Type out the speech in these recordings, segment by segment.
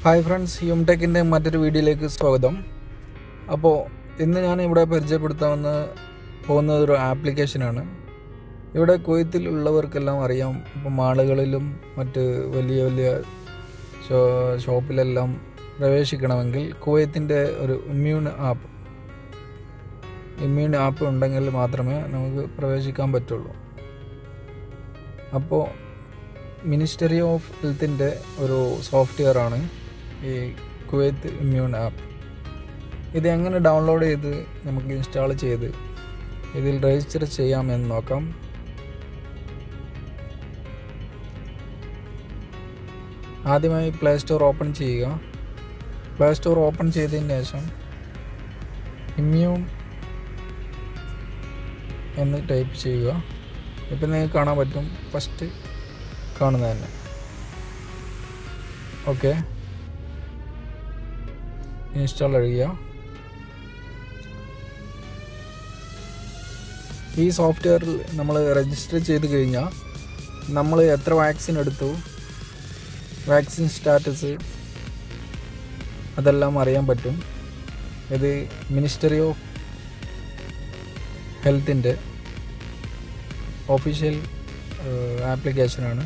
Hi friends, യുംടെക്കിൻ്റെ മറ്റൊരു വീഡിയോയിലേക്ക് സ്വാഗതം. അപ്പോൾ ഇന്ന് ഞാൻ ഇവിടെ പരിചയപ്പെടുത്താവുന്ന പോകുന്നത് ഒരു ആപ്ലിക്കേഷനാണ്. ഇവിടെ കുവൈത്തിലുള്ളവർക്കെല്ലാം അറിയാം, ഇപ്പോൾ മാളുകളിലും മറ്റ് വലിയ വലിയ ഷോപ്പിലെല്ലാം പ്രവേശിക്കണമെങ്കിൽ കുവൈത്തിൻ്റെ ഒരു ഇമ്മ്യൂൺ ആപ്പ് ഉണ്ടെങ്കിൽ മാത്രമേ നമുക്ക് പ്രവേശിക്കാൻ പറ്റുള്ളൂ. അപ്പോൾ മിനിസ്റ്ററി ഓഫ് ഹെൽത്തിൻ്റെ ഒരു സോഫ്റ്റ്വെയറാണ് ഈ കുവൈത്ത് ഇമ്മ്യൂൺ ആപ്പ്. ഇത് എങ്ങനെ ഡൗൺലോഡ് ചെയ്ത് നമുക്ക് ഇൻസ്റ്റാൾ ചെയ്ത് ഇതിൽ രജിസ്റ്റർ ചെയ്യാമെന്ന് നോക്കാം. ആദ്യമായി പ്ലേ സ്റ്റോർ ഓപ്പൺ ചെയ്യുക. പ്ലേ സ്റ്റോർ ഓപ്പൺ ചെയ്തതിന് ശേഷം ഇമ്മ്യൂൺ എന്ന് ടൈപ്പ് ചെയ്യുക. ഇപ്പം നിങ്ങൾക്ക് കാണാൻ പറ്റും, ഫസ്റ്റ് കാണുന്നത് തന്നെ. ഓക്കെ, ഇൻസ്റ്റാൾ ചെയ്യുക. ഈ സോഫ്റ്റ്വെയറിൽ നമ്മൾ രജിസ്റ്റർ ചെയ്ത് കഴിഞ്ഞാൽ നമ്മൾ എത്ര വാക്സിൻ എടുത്തു, വാക്സിൻ സ്റ്റാറ്റസ്, അതെല്ലാം അറിയാൻ പറ്റും. ഇത് മിനിസ്റ്ററി ഓഫ് ഹെൽത്തിൻ്റെ ഒഫീഷ്യൽ ആപ്ലിക്കേഷനാണ്.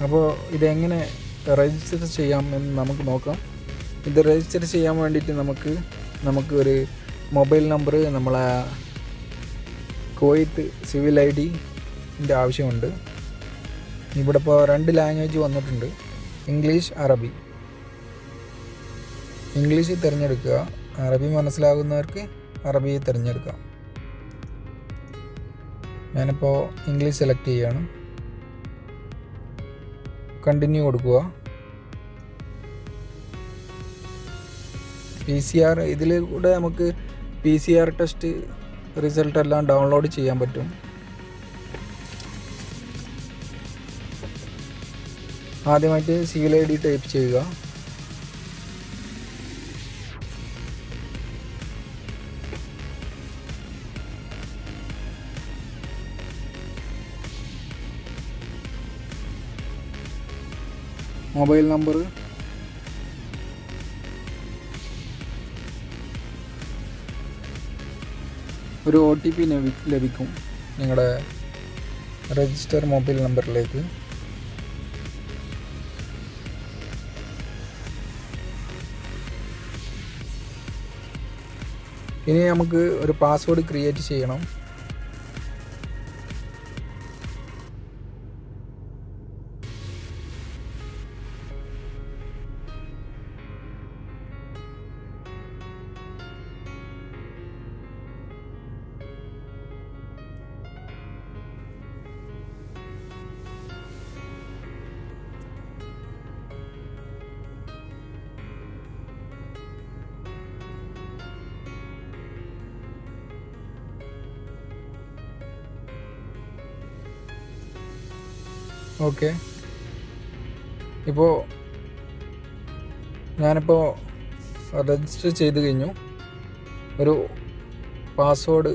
അപ്പോൾ ഇതെങ്ങനെ രജിസ്റ്റർ ചെയ്യാമെന്ന് നമുക്ക് നോക്കാം. ഇത് രജിസ്റ്റർ ചെയ്യാൻ വേണ്ടിയിട്ട് നമുക്ക് ഒരു മൊബൈൽ നമ്പർ, നമ്മളെ കുവൈത്ത് സിവിൽ ID-ൻ്റെ ആവശ്യമുണ്ട്. ഇവിടെ ഇപ്പോൾ 2 ലാംഗ്വേജ് വന്നിട്ടുണ്ട്, ഇംഗ്ലീഷ്, അറബി. ഇംഗ്ലീഷ് തിരഞ്ഞെടുക്കുക, അറബി മനസ്സിലാകുന്നവർക്ക് അറബി തിരഞ്ഞെടുക്കാം. ഞാനിപ്പോൾ ഇംഗ്ലീഷ് സെലക്ട് ചെയ്യുകയാണ്. കണ്ടിന്യൂ കൊടുക്കുക. PCR, ഇതിലൂടെ നമുക്ക് PCR ടെസ്റ്റ് റിസൾട്ട് എല്ലാം ഡൗൺലോഡ് ചെയ്യാൻ പറ്റും. ആദ്യമായിട്ട് സിവിൽ ID ടൈപ്പ് ചെയ്യുക. മൊബൈൽ നമ്പർ, ഒരു OTP ലഭിക്കും നിങ്ങളുടെ രജിസ്റ്റർ മൊബൈൽ നമ്പറിലേക്ക്. ഇനി നമുക്ക് ഒരു പാസ്വേഡ് ക്രിയേറ്റ് ചെയ്യണം. ഓക്കെ, ഞാനിപ്പോൾ രജിസ്റ്റർ ചെയ്ത് കഴിഞ്ഞു. ഒരു പാസ്വേഡ്,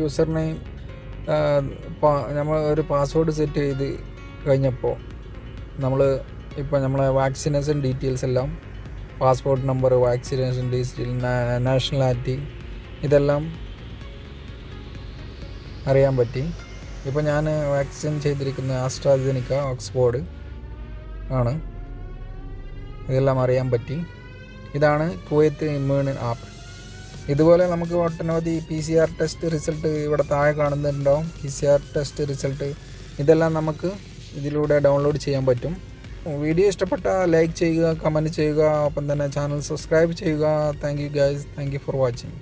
യൂസർ നെയിം, നമ്മൾ ഒരു പാസ്വേഡ് സെറ്റ് ചെയ്ത് കഴിഞ്ഞപ്പോൾ നമ്മളെ വാക്സിനേഷൻ ഡീറ്റെയിൽസ് എല്ലാം, passport number, vaccination detail, nationality, ഇതെല്ലാം അറിയാൻ പറ്റി. ഇപ്പോൾ ഞാൻ വാക്സിൻ ചെയ്തിരിക്കുന്ന ആസ്ട്രാസെനിക്ക ഓക്സ്ഫോർഡ് ആണ്. ഇതെല്ലാം അറിയാൻ പറ്റി. ഇതാണ് കുവൈത്ത് ഇമ്മ്യൂൺ ആപ്പ്. ഇതുപോലെ നമുക്ക് ഒട്ടനവധി PCR ടെസ്റ്റ് റിസൾട്ട് ഇവിടെ താഴെ കാണുന്നുണ്ടാവും. PCR ടെസ്റ്റ് റിസൾട്ട് ഇതെല്ലാം നമുക്ക് ഇതിലൂടെ ഡൗൺലോഡ് ചെയ്യാൻ പറ്റും. വീഡിയോ ഇഷ്ടപ്പെട്ടാൽ ലൈക്ക് ചെയ്യുക, കമൻറ്റ് ചെയ്യുക, ഒപ്പം തന്നെ ചാനൽ സബ്സ്ക്രൈബ് ചെയ്യുക. Thank you guys, thank you for watching.